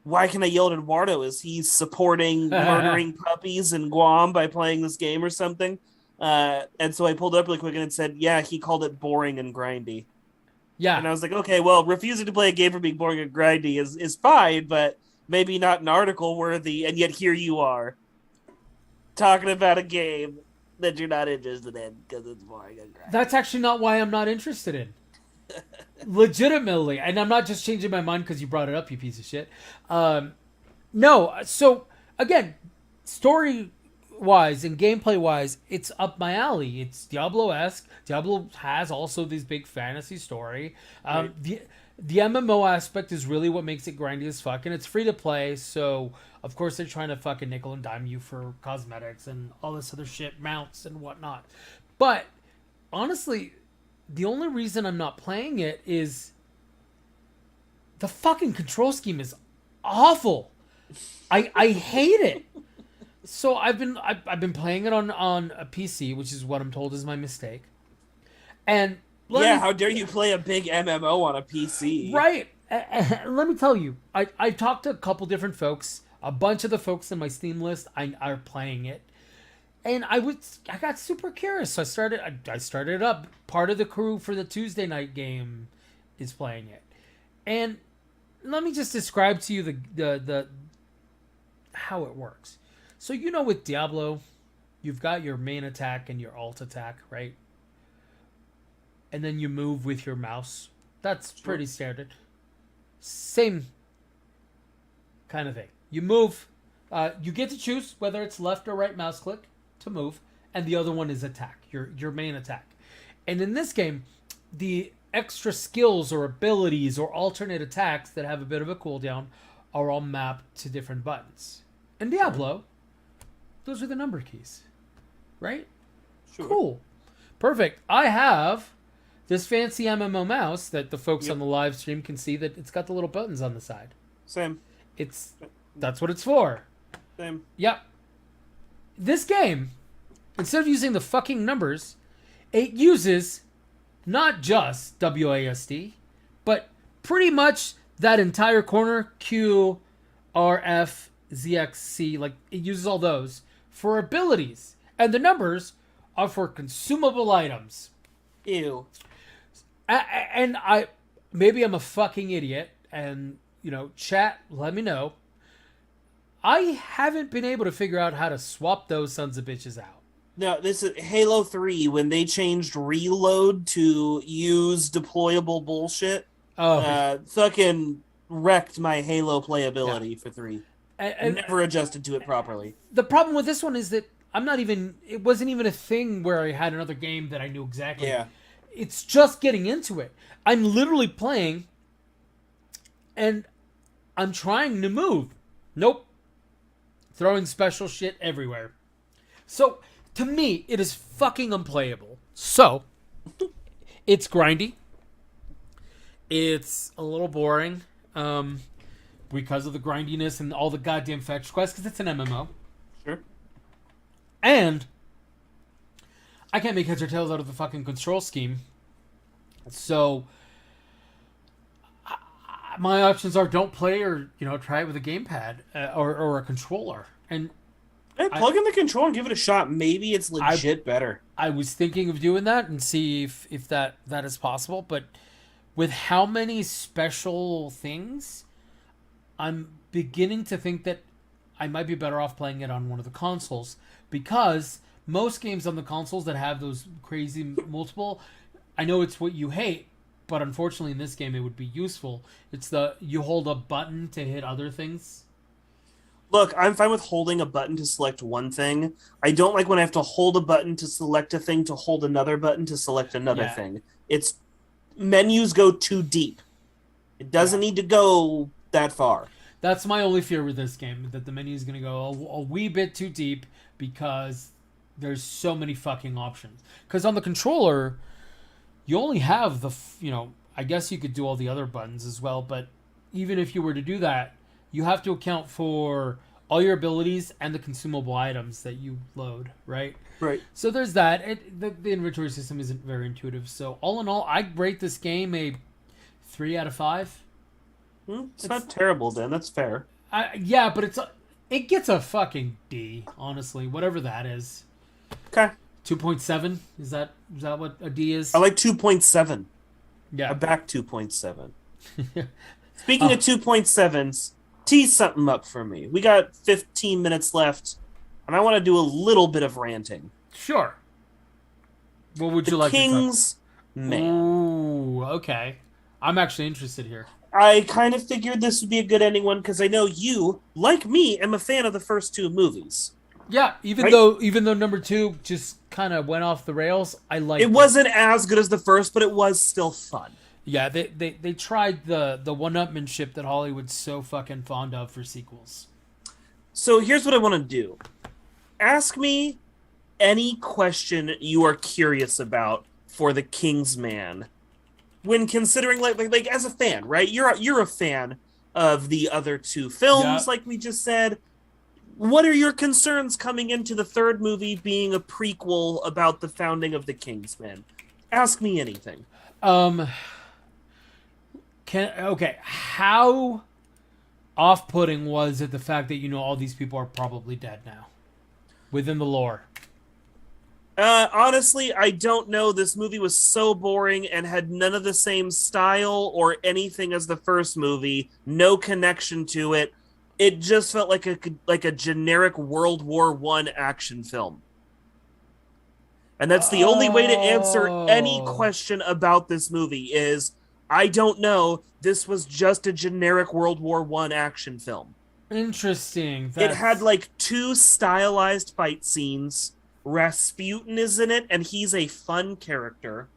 why can I yell at Eduardo? Is he supporting murdering puppies in Guam by playing this game or something? And so I pulled it up really quick and it said, yeah, he called it boring and grindy. Yeah. And I was like, okay, well, refusing to play a game for being boring and grindy is fine, but maybe not an article worthy. And yet here you are talking about a game that you're not interested in because it's boring and grindy. That's actually not why I'm not interested in. Legitimately, and I'm not just changing my mind because you brought it up, you piece of shit. No, so again, story wise and gameplay wise, it's up my alley. It's Diablo-esque. Diablo has also this big fantasy story. Right. The MMO aspect is really what makes it grindy as fuck, and it's free to play, so of course they're trying to fucking nickel and dime you for cosmetics and all this other shit, mounts and whatnot. But honestly, the only reason I'm not playing it is the fucking control scheme is awful. I hate it. So I've been playing it on a PC, which is what I'm told is my mistake. And how dare you play a big MMO on a PC? Right. Let me tell you, I talked to a couple different folks. A bunch of the folks in my Steam list are playing it, and I got super curious. So I started it up. Part of the crew for the Tuesday night game is playing it, and let me just describe to you the how it works. So with Diablo, you've got your main attack and your alt attack, right? And then you move with your mouse. That's pretty standard. Same kind of thing. You move. You get to choose whether it's left or right mouse click to move, and the other one is attack, your main attack. And in this game, the extra skills or abilities or alternate attacks that have a bit of a cooldown are all mapped to different buttons. In Diablo, those are the number keys, right? Sure. Cool. Perfect. I have this fancy MMO mouse that the folks on the live stream can see that it's got the little buttons on the side. Same. That's what it's for. Same. Yep. This game, instead of using the fucking numbers, it uses not just WASD, but pretty much that entire corner, Q, R, F, Z, X, C, like it uses all those for abilities. And the numbers are for consumable items. Ew. And maybe I'm a fucking idiot, and chat, let me know. I haven't been able to figure out how to swap those sons of bitches out. No, this is Halo 3 when they changed reload to use deployable bullshit. Fucking wrecked my Halo playability for 3. And never adjusted to it properly. The problem with this one is that it wasn't even a thing where I had another game that I knew exactly. Yeah. It's just getting into it. I'm literally playing, and I'm trying to move. Nope. Throwing special shit everywhere. So, to me, it is fucking unplayable. So, it's grindy. It's a little boring. Because of the grindiness and all the goddamn fetch quests, because it's an MMO. Sure. And I can't make heads or tails out of the fucking control scheme. So my options are don't play or try it with a gamepad or a controller. And plug in the controller and give it a shot. Maybe it's legit better. I was thinking of doing that and see if that is possible. But with how many special things, I'm beginning to think that I might be better off playing it on one of the consoles, because most games on the consoles that have those crazy multiple, I know it's what you hate, but unfortunately in this game it would be useful. It's you hold a button to hit other things. Look, I'm fine with holding a button to select one thing. I don't like when I have to hold a button to select a thing to hold another button to select another thing. Menus go too deep. It doesn't need to go that far. That's my only fear with this game, that the menu is going to go a wee bit too deep because there's so many fucking options. Because on the controller, you only have I guess you could do all the other buttons as well, but even if you were to do that, you have to account for all your abilities and the consumable items that you load, right? Right. So there's that. The inventory system isn't very intuitive. So all in all, I rate this game a 3 out of 5. It's not terrible, Dan. That's fair. Yeah, but it gets a fucking D, honestly. Whatever that is. Okay. 2.7? Is that what a D is? I like 2.7. Yeah. I back 2.7. Speaking of 2.7s, tease something up for me. We got 15 minutes left, and I want to do a little bit of ranting. Sure. What would you like to talk? King's Man. Ooh, okay. I'm actually interested here. I kind of figured this would be a good ending one because I know you, like me, am a fan of the first 2 movies. Yeah, even though number 2 just kind of went off the rails, I liked it. It wasn't as good as the first, but it was still fun. Yeah, they tried the one-upmanship that Hollywood's so fucking fond of for sequels. So here's what I want to do. Ask me any question you are curious about for the Kingsman when considering like as a fan, right? You're a fan of the other two films, Yep. like we just said. What are your concerns coming into the third movie being a prequel about the founding of the Kingsmen? Ask me anything. Um. How off-putting was it the fact that all these people are probably dead now within the lore? Honestly, I don't know. This movie was so boring and had none of the same style or anything as the first movie. No connection to it. It just felt like a generic World War One action film. And that's the only way to answer any Oh, question about this movie is I don't know. This was just a generic World War One action film. interesting. It had That's like two stylized fight scenes. Rasputin is in it, and he's a fun character.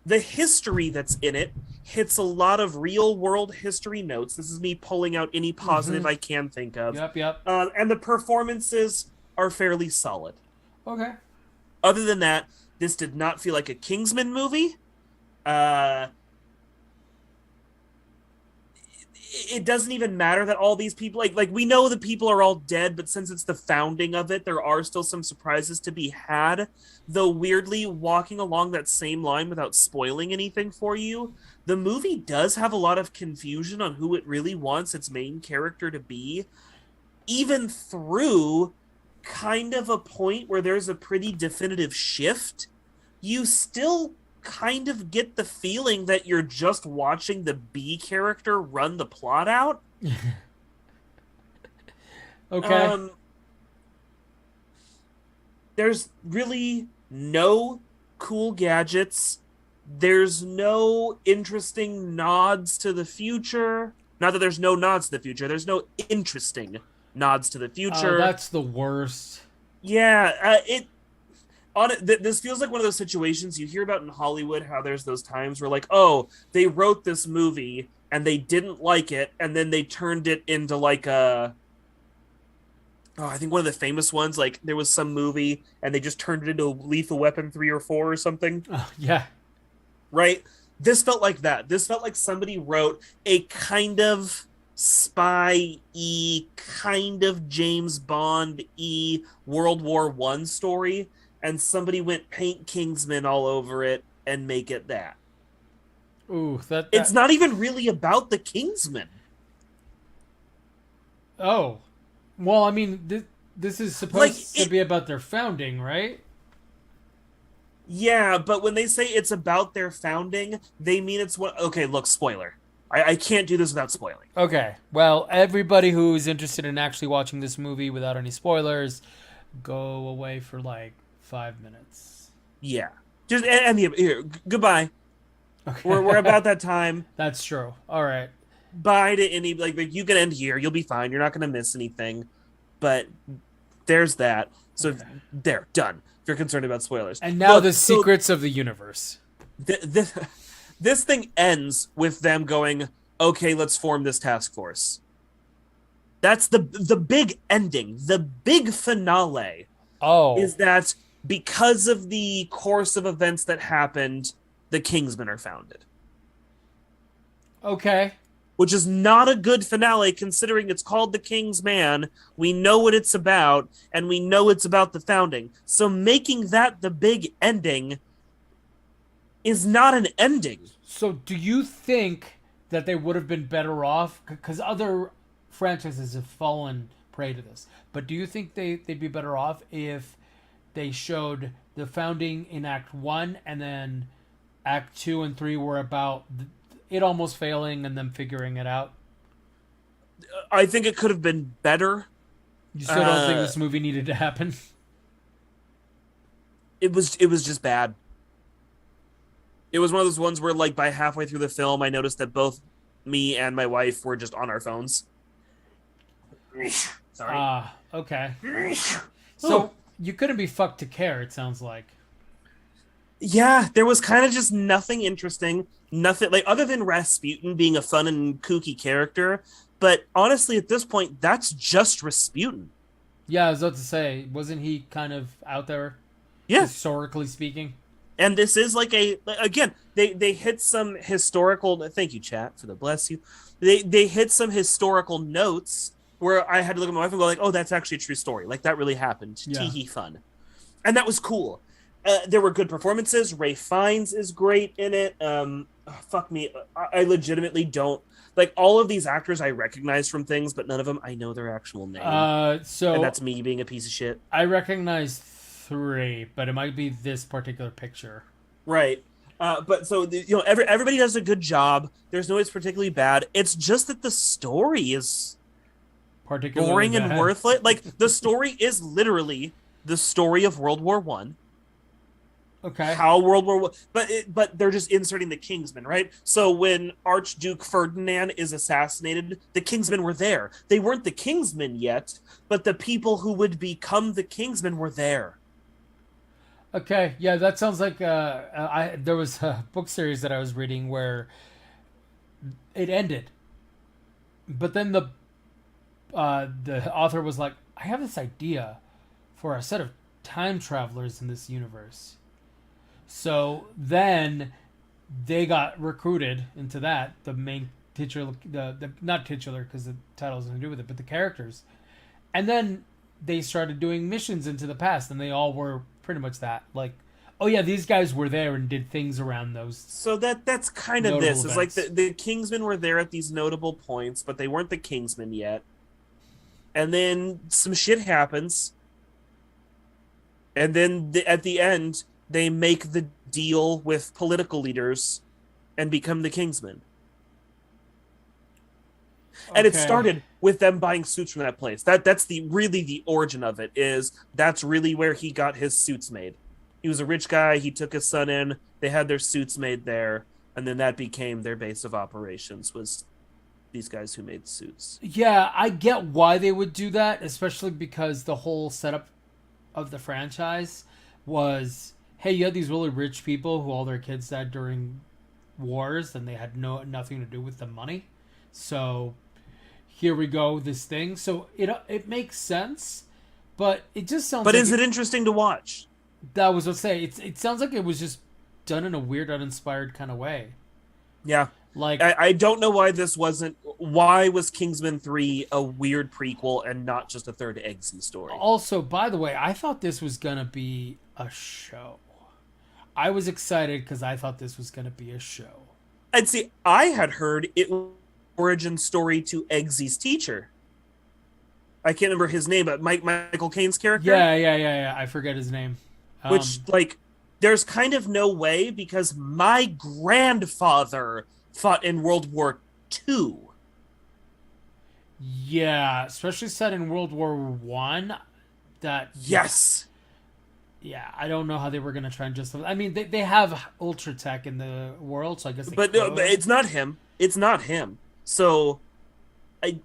The history that's in it hits a lot of real world history notes. This is me pulling out any positive I can think of. yep, yep. And the performances are fairly solid. Okay. Other than that, this did not feel like a Kingsman movie. Uh, it doesn't even matter that all these people like we know the people are all dead, but since it's the founding of it, there are still some surprises to be had. Though weirdly, walking along that same line without spoiling anything for you, the movie does have a lot of confusion on who it really wants its main character to be, even through kind of a point where there's a pretty definitive shift. You still kind of get the feeling that you're just watching the B character run the plot out. Okay. There's really no cool gadgets. There's no interesting nods to the future. Not that there's no nods to the future. There's no interesting nods to the Oh, future. that's the worst. Yeah, this feels like one of those situations you hear about in Hollywood, how there's those times where like, oh, they wrote this movie and they didn't like it, and then they turned it into like a I think one of the famous ones, like there was some movie and they just turned it into Lethal Weapon 3 or 4 or something, Oh, yeah. right? This felt like that. This felt like somebody wrote a kind of spy-y, kind of James Bond-y World War One story, and somebody went paint Kingsman all over it and make it that. Ooh, It's not even really about the Kingsman. Oh, well, I mean, this is Like supposed to be about their founding, right? yeah, but when they say it's about their founding, they mean it's what. Okay, look, spoiler. I can't do this without spoiling. Okay. Well, everybody who's interested in actually watching this movie without any spoilers, go away for like 5 minutes. Yeah, just and here. Goodbye. Okay. We're about that time. That's true. All right. Bye to any like you can end here. You'll be fine. You're not going to miss anything. But there's that. So Okay. there, done. If you're concerned about spoilers. And now Look, the so secrets of the universe. this thing ends with them going, okay, let's form this task force. That's the big ending. The big finale Oh. is that because of the course of events that happened, the Kingsmen are founded. Okay. Which is not a good finale considering it's called The King's Man. We know what it's about, and we know it's about the founding. So making that the big ending is not an ending. So, do you think that they would have been better off? Because other franchises have fallen prey to this. But do you think they'd be better off if they showed the founding in Act 1 and then Act 2 and 3 were about it almost failing and them figuring it out? I think it could have been better. You still don't think this movie needed to happen? It was just bad. It was one of those ones where like by halfway through the film I noticed that both me and my wife were just on our phones. Sorry. Okay. So, you couldn't be fucked to care, it sounds like. Yeah, there was kind of just nothing interesting, nothing like other than Rasputin being a fun and kooky character. But honestly, at this point, that's just Rasputin. Yeah, I was about to say, wasn't he kind of out there, Yeah, historically speaking? and this is like a again they hit some historical. Thank you, chat, for the bless you. They hit some historical notes where I had to look at my wife and go like, oh, that's actually a true story. Like that really happened. Tee Yeah. hee fun, and that was cool. There were good performances. Ray Fiennes is great in it. Fuck me, I legitimately don't like all of these actors I recognize from things, but none of them I know their actual name, and So that's me being a piece of shit. I recognize three, but it might be this particular picture. Right. But so everybody does a good job. There's no it's particularly bad. It's just that the story is Particularly boring and bad. worthless. Like the story is literally the story of World War One. Okay. How World War One, but they're just inserting the Kingsmen, right? So when Archduke Ferdinand is assassinated, the Kingsmen were there. They weren't the Kingsmen yet, but the people who would become the Kingsmen were there. Okay. Yeah, that sounds like I there was a book series that I was reading where it ended, but then the author was like, I have this idea for a set of time travelers in this universe. So then they got recruited into that. The main titular, the not titular because the title has nothing to do with it, but the characters. And then they started doing missions into the past, and they all were pretty much that. Like, oh yeah, these guys were there and did things around those So that's kind of notable this. It's like events. the Kingsmen were there at these notable points, but they weren't the Kingsmen yet. And then some shit happens, and then at the end they make the deal with political leaders and become the Kingsmen. And it Okay. started with them buying suits from that place. That's the origin of it. Is that's really where he got his suits made. He was a rich guy. He took his son in. They had their suits made there, and then that became their base of operations. Was these guys who made suits? Yeah, I get why they would do that, especially because the whole setup of the franchise was, hey, you had these really rich people who all their kids died during wars and they had nothing to do with the money. So here we go, this thing. So it makes sense, but it just sounds But like is it interesting to watch? that was what I say. It sounds like it was just done in a weird, uninspired kind of way. Yeah, Like I don't know why this wasn't. Why was Kingsman 3 a weird prequel and not just a third Eggsy story? also, by the way, I thought this was gonna be a show. I was excited because I thought this was gonna be a show. And see, I had heard it was origin story to Eggsy's teacher. I can't remember his name, but Michael Caine's character. Yeah. I forget his name. Which, like, there's kind of no way because my grandfather fought in World War II. Yeah, especially set in World War One. That Yes. yeah, I don't know how they were gonna try and justify. I mean, they have ultra tech in the world, so I guess they But, could. but it's not him. It's not him. So I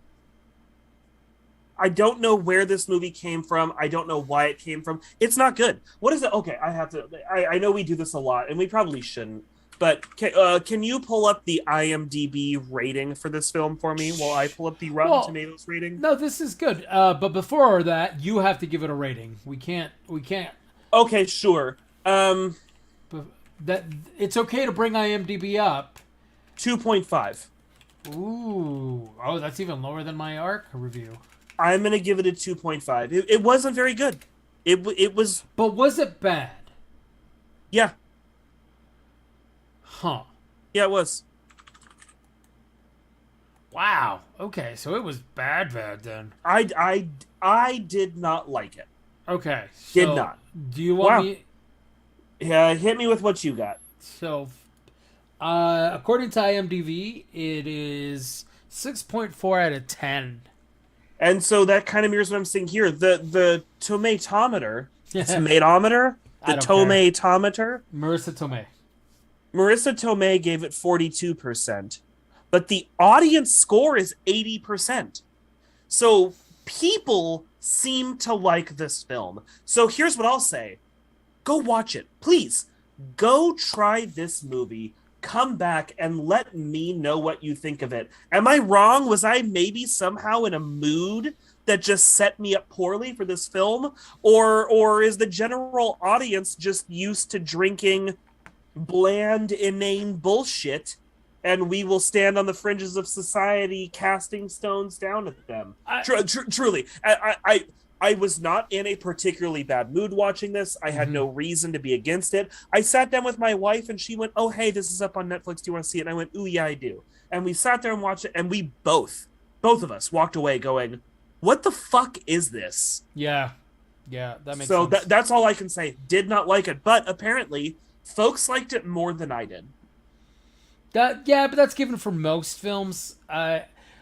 I don't know where this movie came from. I don't know why it came from. It's not good. What is it? Okay, I have to. I know we do this a lot, and we probably shouldn't. But can you pull up the IMDb rating for this film for me while I pull up the Rotten Well, Tomatoes rating? no, this is good. But before that, you have to give it a rating. We can't. We can't. Okay, sure. That it's okay to bring IMDb up. 2.5. Ooh, oh, that's even lower than my ARC review. I'm gonna give it a 2.5. It wasn't very good. It was, But was it bad? yeah. Huh. Yeah, it was. Wow. Okay, so it was bad then. I did not like it. Okay. So Did not. Do you want Wow. me? Yeah, hit me with what you got. So, according to IMDb, it is 6.4 out of 10. And so that kind of mirrors what I'm seeing here. The tomatometer, I tomatometer, the don't care. tomatometer. Marissa Tomei. Marissa Tomei gave it 42%, but the audience score is 80%. So people seem to like this film. So here's what I'll say. Go watch it. Please. Go try this movie. Come back and let me know what you think of it. Am I wrong? Was I maybe somehow in a mood that just set me up poorly for this film? Or is the general audience just used to drinking bland, inane bullshit, and we will stand on the fringes of society casting stones down at them? Truly, I was not in a particularly bad mood watching this. I had no reason to be against it. I sat down with my wife and she went, "Oh, hey, this is up on Netflix. Do you want to see it?" And I went, "Ooh, yeah, I do." And we sat there and watched it, and we both of us walked away going, "What the fuck is this?" Yeah, that makes so sense. that's all I can say. Did not like it, but apparently folks liked it more than I did. But that's given for most films.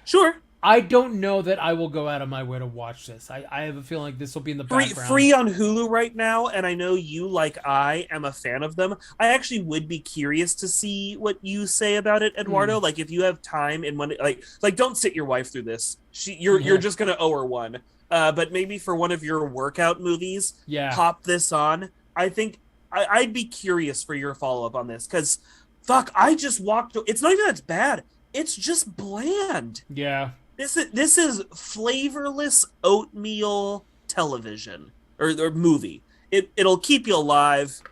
Sure. I don't know that I will go out of my way to watch this. I have a feeling like this will be in the background. Free on Hulu right now, and I know you, like I, am a fan of them. I actually would be curious to see what you say about it, Eduardo. Like, if you have time and when, like, don't sit your wife through this. You're just gonna owe her one. But maybe for one of your workout movies, pop this on. I think I'd be curious for your follow up on this because, fuck, I just walked. It's not even that it's bad. It's just bland. Yeah. This is flavorless oatmeal television or movie. It'll keep you alive.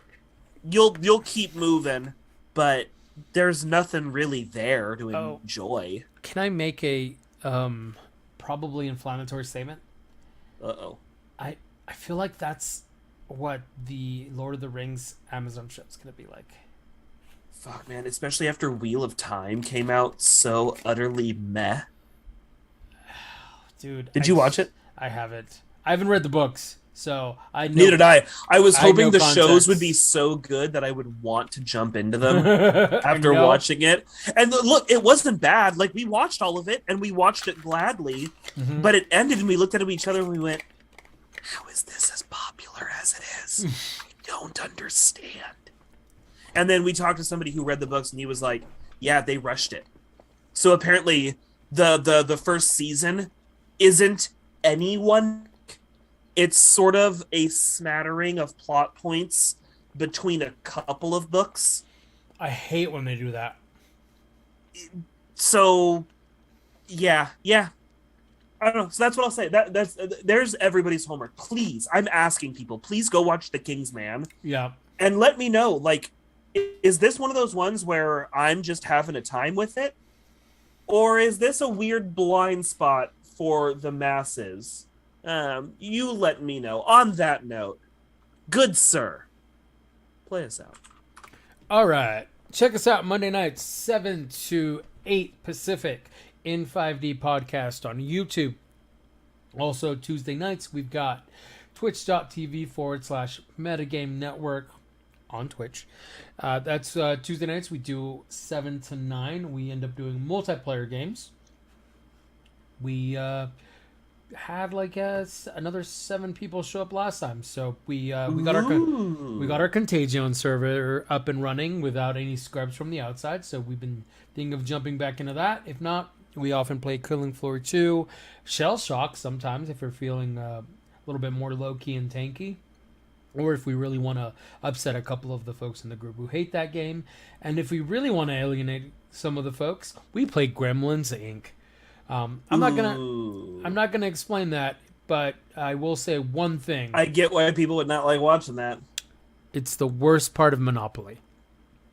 You'll keep moving, but there's nothing really there to enjoy. Can I make a probably inflammatory statement? Uh-oh. I feel like that's what the Lord of the Rings Amazon show is going to be like. Fuck, man, especially after Wheel of Time came out so utterly meh. Dude, did you watch it? I haven't. I haven't read the books, so I know. Neither did I. I was hoping the context. shows would be so good that I would want to jump into them after watching it. And look, it wasn't bad. Like, we watched all of it, and we watched it gladly. But it ended, and we looked at each other, and we went, "How is this as popular as it is? I don't understand." And then we talked to somebody who read the books, and he was like, "Yeah, they rushed it." So apparently, the first season isn't anyone. It's sort of a smattering of plot points between a couple of books. I hate when they do that. So, yeah. I don't know. So that's what I'll say. There's everybody's homework. Please, I'm asking people, please go watch The King's Man. Yeah. And let me know, like, is this one of those ones where I'm just having a time with it? Or is this a weird blind spot for the masses? You let me know. On that note, good sir, play us out. All right. Check us out Monday nights, 7 to 8 Pacific in 5D podcast on YouTube. Also, Tuesday nights, we've got twitch.tv/Metagame Network on Twitch. That's Tuesday nights. We do 7 to 9. We end up doing multiplayer games. We had like another 7 people show up last time, so we got our Contagion server up and running without any scrubs from the outside. So we've been thinking of jumping back into that. If not, we often play Killing Floor 2, Shell Shock sometimes if we're feeling a little bit more low key and tanky, or if we really want to upset a couple of the folks in the group who hate that game, and if we really want to alienate some of the folks, we play Gremlins Inc. I'm not gonna explain that, but I will say one thing. I get why people would not like watching that. It's the worst part of Monopoly.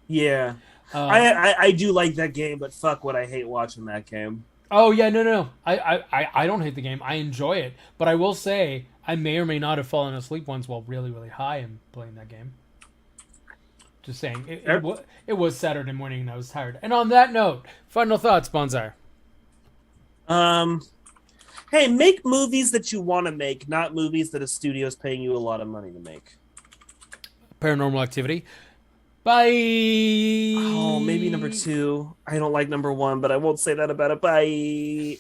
Yeah, I do like that game, but fuck, what I hate watching that game. Oh yeah, no. I don't hate the game. I enjoy it, but I will say I may or may not have fallen asleep once while really, really high and playing that game. Just saying, it was Saturday morning and I was tired. And on that note, final thoughts, Bonsai. Hey, make movies that you want to make, not movies that a studio's paying you a lot of money to make. Paranormal Activity. Bye. Oh, maybe number 2. I don't like number 1, but I won't say that about it. Bye.